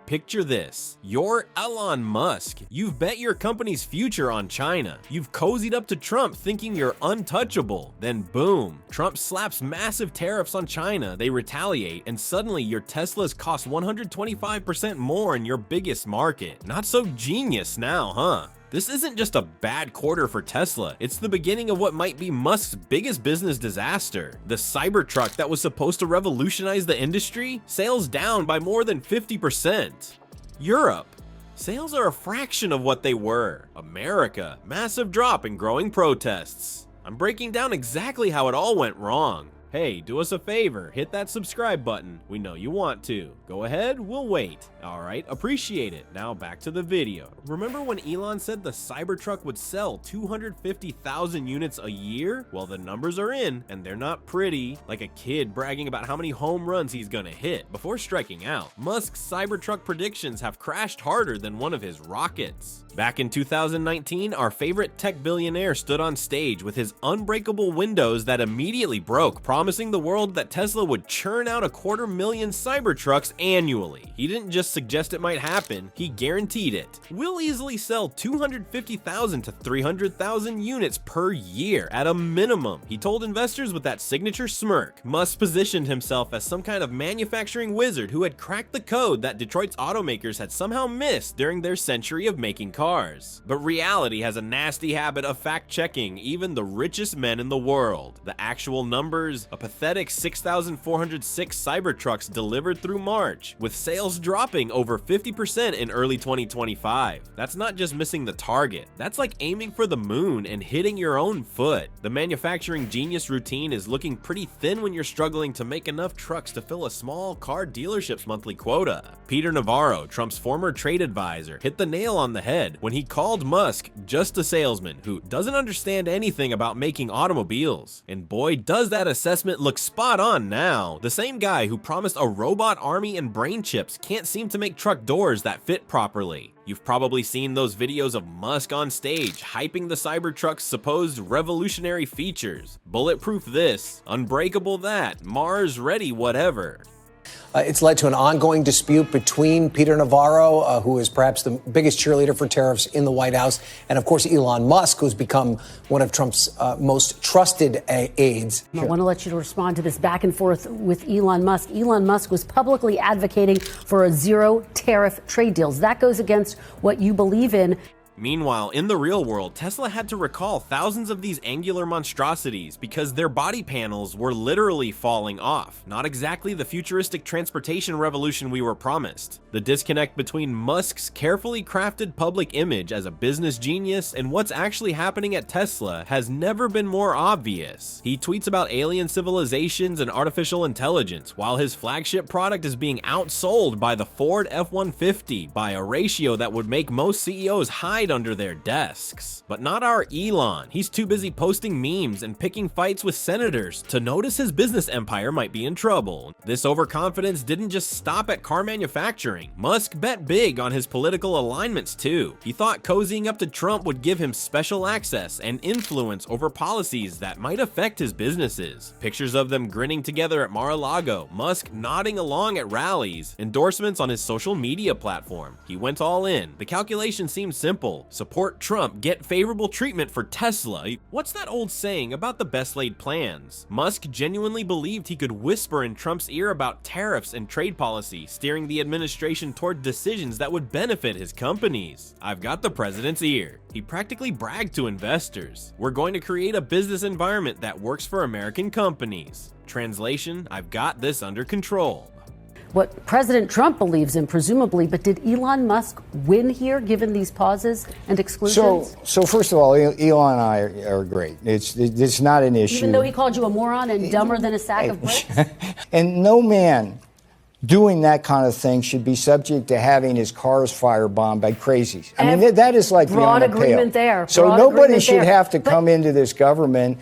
Picture this. You're Elon Musk. You've bet your company's future on China. You've cozied up to Trump thinking you're untouchable. Then boom, Trump slaps massive tariffs on China, they retaliate, and suddenly your Teslas cost 125% more in your biggest market. Not so genius now, huh? This isn't just a bad quarter for Tesla, it's the beginning of what might be Musk's biggest business disaster. The Cybertruck that was supposed to revolutionize the industry, sales down by more than 50%. Europe, sales are a fraction of what they were. America, massive drop in growing protests. I'm breaking down exactly how it all went wrong. Hey, do us a favor, hit that subscribe button. We know you want to. Go ahead, we'll wait. Alright, appreciate it. Now back to the video. Remember when Elon said the Cybertruck would sell 250,000 units a year? Well, the numbers are in, and they're not pretty. Like a kid bragging about how many home runs he's gonna hit before striking out. Musk's Cybertruck predictions have crashed harder than one of his rockets. Back in 2019, our favorite tech billionaire stood on stage with his unbreakable windows that immediately broke, promising the world that Tesla would churn out 250,000 Cybertrucks annually. He didn't just suggest it might happen, he guaranteed it. We'll easily sell 250,000 to 300,000 units per year at a minimum, he told investors with that signature smirk. Musk positioned himself as some kind of manufacturing wizard who had cracked the code that Detroit's automakers had somehow missed during their century of making cars. But reality has a nasty habit of fact-checking even the richest men in the world. The actual numbers, a pathetic 6,406 Cybertrucks delivered through March, with sales dropping over 50% in early 2025. That's not just missing the target, that's like aiming for the moon and hitting your own foot. The manufacturing genius routine is looking pretty thin when you're struggling to make enough trucks to fill a small car dealership's monthly quota. Peter Navarro, Trump's former trade advisor, hit the nail on the head when he called Musk just a salesman who doesn't understand anything about making automobiles. And boy, does that assessment look spot on now. The same guy who promised a robot army and brain chips can't seem to make truck doors that fit properly. You've probably seen those videos of Musk on stage hyping the Cybertruck's supposed revolutionary features. Bulletproof this, unbreakable that, Mars ready whatever. It's led to an ongoing dispute between Peter Navarro, who is perhaps the biggest cheerleader for tariffs in the White House, and of course Elon Musk, who's become one of Trump's most trusted aides. I want to let you respond to this back and forth with Elon Musk. Elon Musk was publicly advocating for a zero tariff trade deals. That goes against what you believe in. Meanwhile, in the real world, Tesla had to recall thousands of these angular monstrosities because their body panels were literally falling off. Not exactly the futuristic transportation revolution we were promised. The disconnect between Musk's carefully crafted public image as a business genius and what's actually happening at Tesla has never been more obvious. He tweets about alien civilizations and artificial intelligence, while his flagship product is being outsold by the Ford F-150 by a ratio that would make most CEOs hide under their desks. But not our Elon. He's too busy posting memes and picking fights with senators to notice his business empire might be in trouble. This overconfidence didn't just stop at car manufacturing. Musk bet big on his political alignments too. He thought cozying up to Trump would give him special access and influence over policies that might affect his businesses. Pictures of them grinning together at Mar-a-Lago, Musk nodding along at rallies, endorsements on his social media platform. He went all in. The calculation seemed simple. Support Trump, get favorable treatment for Tesla. What's that old saying about the best laid plans? Musk genuinely believed he could whisper in Trump's ear about tariffs and trade policy, steering the administration toward decisions that would benefit his companies. I've got the president's ear. He practically bragged to investors. We're going to create a business environment that works for American companies. Translation, I've got this under control. What President Trump believes in, presumably, but did Elon Musk win here, given these pauses and exclusions? So first of all, Elon and I are great. It's not an issue. Even though he called you a moron and dumber than a sack of bricks? And no man doing that kind of thing should be subject to having his cars firebombed by crazies. I mean, that is like broad beyond the pale. Agreement there. So Broad nobody agreement should there. have to come into this government.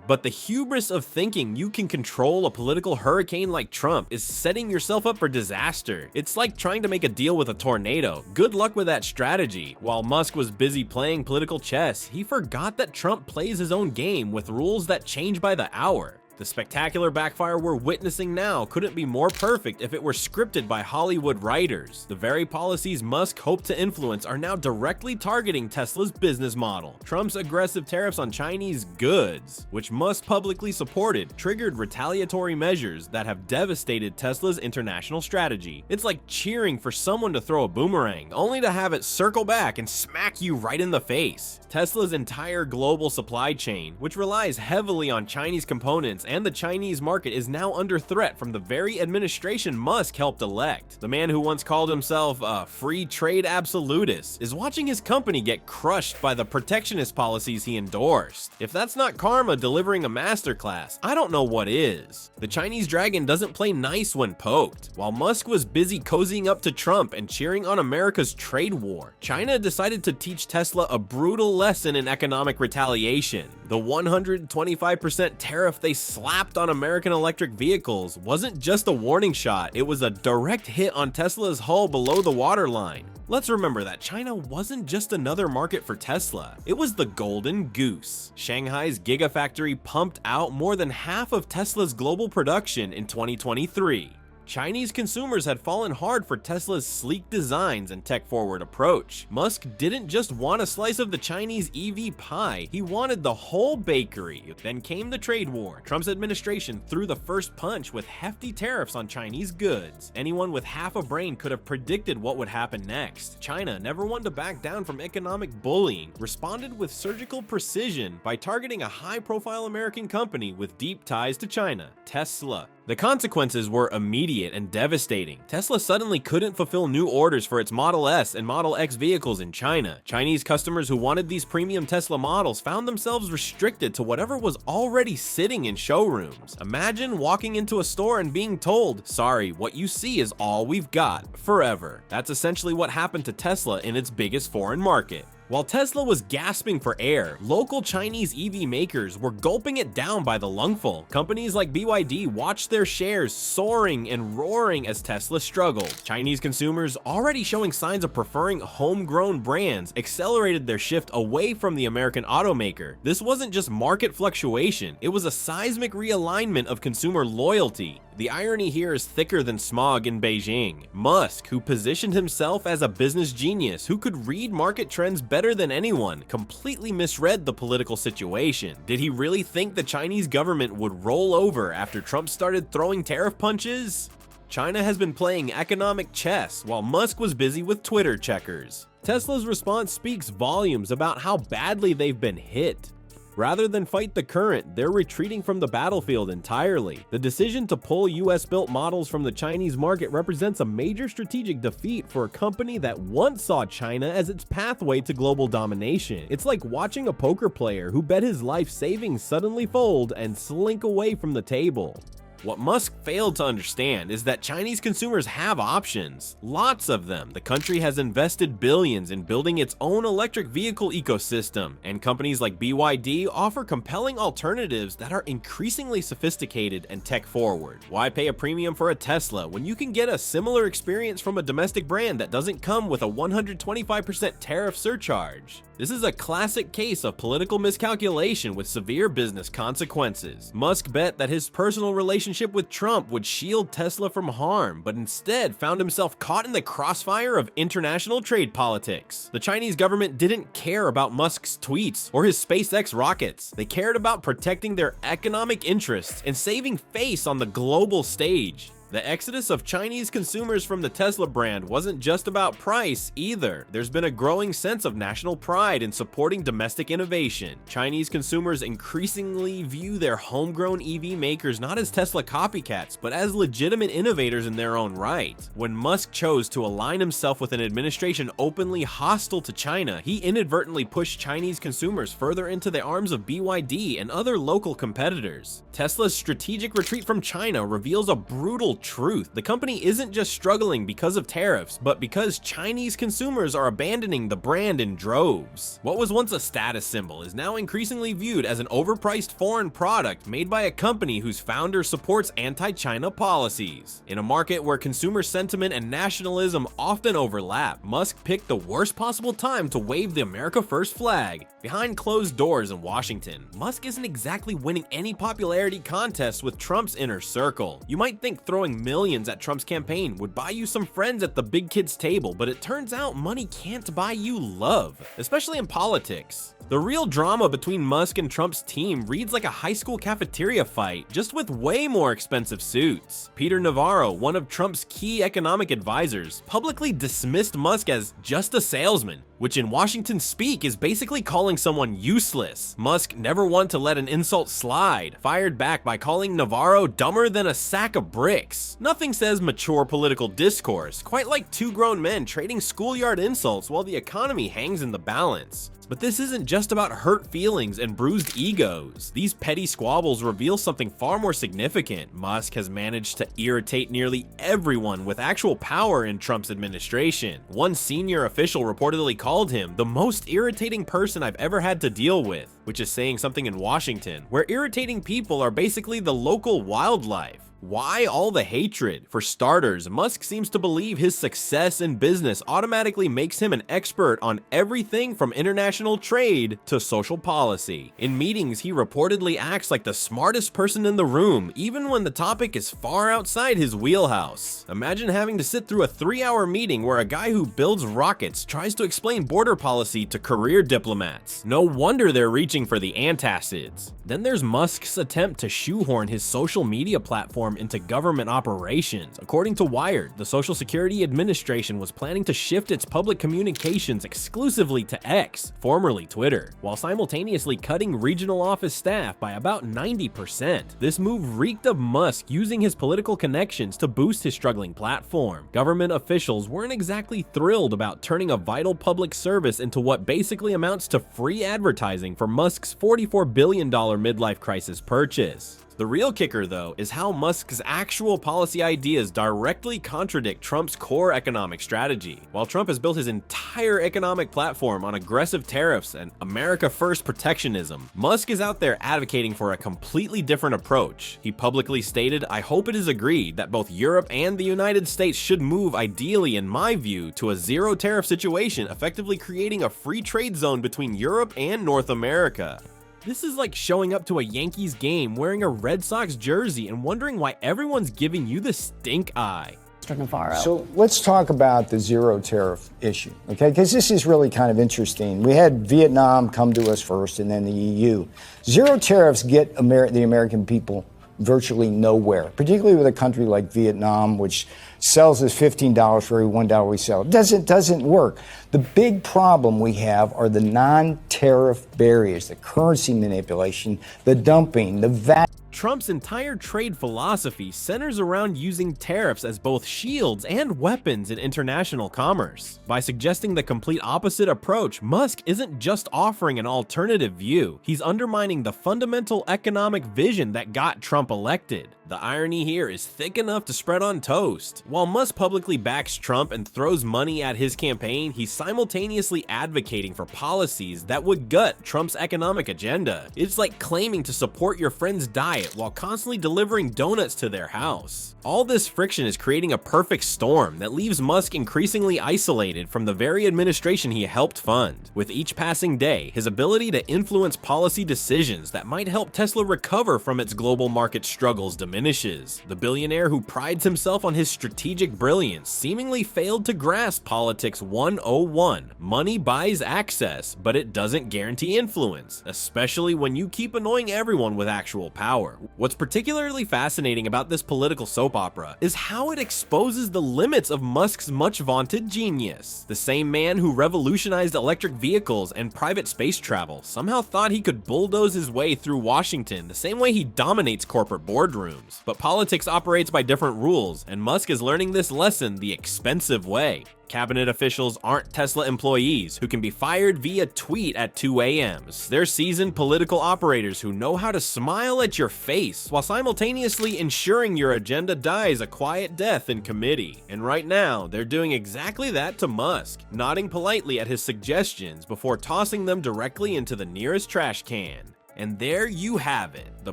But the hubris of thinking you can control a political hurricane like Trump is setting yourself up for disaster. It's like trying to make a deal with a tornado. Good luck with that strategy. While Musk was busy playing political chess, he forgot that Trump plays his own game with rules that change by the hour. The spectacular backfire we're witnessing now couldn't be more perfect if it were scripted by Hollywood writers. The very policies Musk hoped to influence are now directly targeting Tesla's business model. Trump's aggressive tariffs on Chinese goods, which Musk publicly supported, triggered retaliatory measures that have devastated Tesla's international strategy. It's like cheering for someone to throw a boomerang, only to have it circle back and smack you right in the face. Tesla's entire global supply chain, which relies heavily on Chinese components and the Chinese market, is now under threat from the very administration Musk helped elect. The man who once called himself a free trade absolutist is watching his company get crushed by the protectionist policies he endorsed. If that's not karma delivering a masterclass, I don't know what is. The Chinese dragon doesn't play nice when poked. While Musk was busy cozying up to Trump and cheering on America's trade war, China decided to teach Tesla a brutal lesson in economic retaliation. The 125% tariff they slapped on American electric vehicles wasn't just a warning shot, it was a direct hit on Tesla's hull below the waterline. Let's remember that China wasn't just another market for Tesla, it was the golden goose. Shanghai's gigafactory pumped out more than half of Tesla's global production in 2023. Chinese consumers had fallen hard for Tesla's sleek designs and tech-forward approach. Musk didn't just want a slice of the Chinese EV pie, he wanted the whole bakery. Then came the trade war. Trump's administration threw the first punch with hefty tariffs on Chinese goods. Anyone with half a brain could have predicted what would happen next. China, never one to back down from economic bullying, responded with surgical precision by targeting a high-profile American company with deep ties to China, Tesla. The consequences were immediate and devastating. Tesla suddenly couldn't fulfill new orders for its Model S and Model X vehicles in China. Chinese customers who wanted these premium Tesla models found themselves restricted to whatever was already sitting in showrooms. Imagine walking into a store and being told, "Sorry, what you see is all we've got, forever." That's essentially what happened to Tesla in its biggest foreign market. While Tesla was gasping for air, local Chinese EV makers were gulping it down by the lungful. Companies like BYD watched their shares soaring and roaring as Tesla struggled. Chinese consumers, already showing signs of preferring homegrown brands, accelerated their shift away from the American automaker. This wasn't just market fluctuation, it was a seismic realignment of consumer loyalty. The irony here is thicker than smog in Beijing. Musk, who positioned himself as a business genius who could read market trends better than anyone, completely misread the political situation. Did he really think the Chinese government would roll over after Trump started throwing tariff punches? China has been playing economic chess while Musk was busy with Twitter checkers. Tesla's response speaks volumes about how badly they've been hit. Rather than fight the current, they're retreating from the battlefield entirely. The decision to pull US-built models from the Chinese market represents a major strategic defeat for a company that once saw China as its pathway to global domination. It's like watching a poker player who bet his life savings suddenly fold and slink away from the table. What Musk failed to understand is that Chinese consumers have options, lots of them. The country has invested billions in building its own electric vehicle ecosystem, and companies like BYD offer compelling alternatives that are increasingly sophisticated and tech-forward. Why pay a premium for a Tesla when you can get a similar experience from a domestic brand that doesn't come with a 125% tariff surcharge? This is a classic case of political miscalculation with severe business consequences. Musk bet that his personal relationship with Trump would shield Tesla from harm, but instead found himself caught in the crossfire of international trade politics. The Chinese government didn't care about Musk's tweets or his SpaceX rockets. They cared about protecting their economic interests and saving face on the global stage. The exodus of Chinese consumers from the Tesla brand wasn't just about price either. There's been a growing sense of national pride in supporting domestic innovation. Chinese consumers increasingly view their homegrown EV makers not as Tesla copycats, but as legitimate innovators in their own right. When Musk chose to align himself with an administration openly hostile to China, he inadvertently pushed Chinese consumers further into the arms of BYD and other local competitors. Tesla's strategic retreat from China reveals a brutal truth. The company isn't just struggling because of tariffs, but because Chinese consumers are abandoning the brand in droves. What was once a status symbol is now increasingly viewed as an overpriced foreign product made by a company whose founder supports anti-China policies. In a market where consumer sentiment and nationalism often overlap, Musk picked the worst possible time to wave the America First flag. Behind closed doors in Washington, Musk isn't exactly winning any popularity contests with Trump's inner circle. You might think throwing millions at Trump's campaign would buy you some friends at the big kids table, but it turns out money can't buy you love, especially in politics. The real drama between Musk and Trump's team reads like a high school cafeteria fight, just with way more expensive suits. Peter Navarro, one of Trump's key economic advisors, publicly dismissed Musk as just a salesman, which in Washington speak is basically calling someone useless. Musk never wanted to let an insult slide, fired back by calling Navarro dumber than a sack of bricks. Nothing says mature political discourse, quite like two grown men trading schoolyard insults while the economy hangs in the balance. But this isn't just about hurt feelings and bruised egos. These petty squabbles reveal something far more significant. Musk has managed to irritate nearly everyone with actual power in Trump's administration. One senior official reportedly called him the most irritating person I've ever had to deal with, which is saying something in Washington, where irritating people are basically the local wildlife. Why all the hatred? For starters, Musk seems to believe his success in business automatically makes him an expert on everything from international trade to social policy. In meetings, he reportedly acts like the smartest person in the room, even when the topic is far outside his wheelhouse. Imagine having to sit through a 3-hour meeting where a guy who builds rockets tries to explain border policy to career diplomats. No wonder they're reaching for the antacids. Then there's Musk's attempt to shoehorn his social media platform into government operations. According to Wired, the Social Security Administration was planning to shift its public communications exclusively to X, formerly Twitter, while simultaneously cutting regional office staff by about 90%. This move reeked of Musk using his political connections to boost his struggling platform. Government officials weren't exactly thrilled about turning a vital public service into what basically amounts to free advertising for Musk's $44 billion midlife crisis purchase. The real kicker, though, is how Musk's actual policy ideas directly contradict Trump's core economic strategy. While Trump has built his entire economic platform on aggressive tariffs and America First protectionism, Musk is out there advocating for a completely different approach. He publicly stated, "I hope it is agreed that both Europe and the United States should move, ideally in my view, to a zero tariff situation, effectively creating a free trade zone between Europe and North America." This is like showing up to a Yankees game wearing a Red Sox jersey and wondering why everyone's giving you the stink eye. Mr. Navarro. So let's talk about the zero tariff issue, okay? Because this is really kind of interesting. We had Vietnam come to us first and then the EU. Zero tariffs get the American people virtually nowhere, particularly with a country like Vietnam, which sells us $15 for every $1 we sell. It doesn't work. The big problem we have are the non-tariff barriers, the currency manipulation, the dumping, the VAT. Trump's entire trade philosophy centers around using tariffs as both shields and weapons in international commerce. By suggesting the complete opposite approach, Musk isn't just offering an alternative view, he's undermining the fundamental economic vision that got Trump elected. The irony here is thick enough to spread on toast. While Musk publicly backs Trump and throws money at his campaign, he's simultaneously advocating for policies that would gut Trump's economic agenda. It's like claiming to support your friend's diet while constantly delivering donuts to their house. All this friction is creating a perfect storm that leaves Musk increasingly isolated from the very administration he helped fund. With each passing day, his ability to influence policy decisions that might help Tesla recover from its global market struggles diminishes. The billionaire who prides himself on his strategic brilliance seemingly failed to grasp politics 101. Money buys access, but it doesn't guarantee influence, especially when you keep annoying everyone with actual power. What's particularly fascinating about this political soap opera is how it exposes the limits of Musk's much vaunted genius. The same man who revolutionized electric vehicles and private space travel somehow thought he could bulldoze his way through Washington the same way he dominates corporate boardrooms. times. But politics operates by different rules, and Musk is learning this lesson the expensive way. Cabinet officials aren't Tesla employees who can be fired via tweet at 2 a.m. They're seasoned political operators who know how to smile at your face while simultaneously ensuring your agenda dies a quiet death in committee. And right now, they're doing exactly that to Musk, nodding politely at his suggestions before tossing them directly into the nearest trash can. And there you have it, the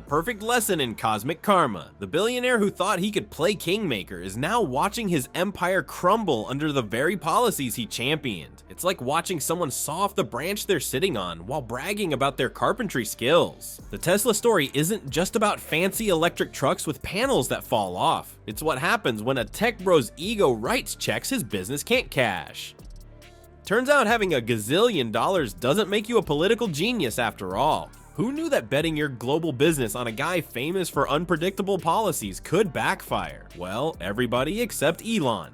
perfect lesson in cosmic karma. The billionaire who thought he could play kingmaker is now watching his empire crumble under the very policies he championed. It's like watching someone saw off the branch they're sitting on while bragging about their carpentry skills. The Tesla story isn't just about fancy electric trucks with panels that fall off. It's what happens when a tech bro's ego writes checks his business can't cash. Turns out having a gazillion dollars doesn't make you a political genius after all. Who knew that betting your global business on a guy famous for unpredictable policies could backfire? Well, everybody except Elon.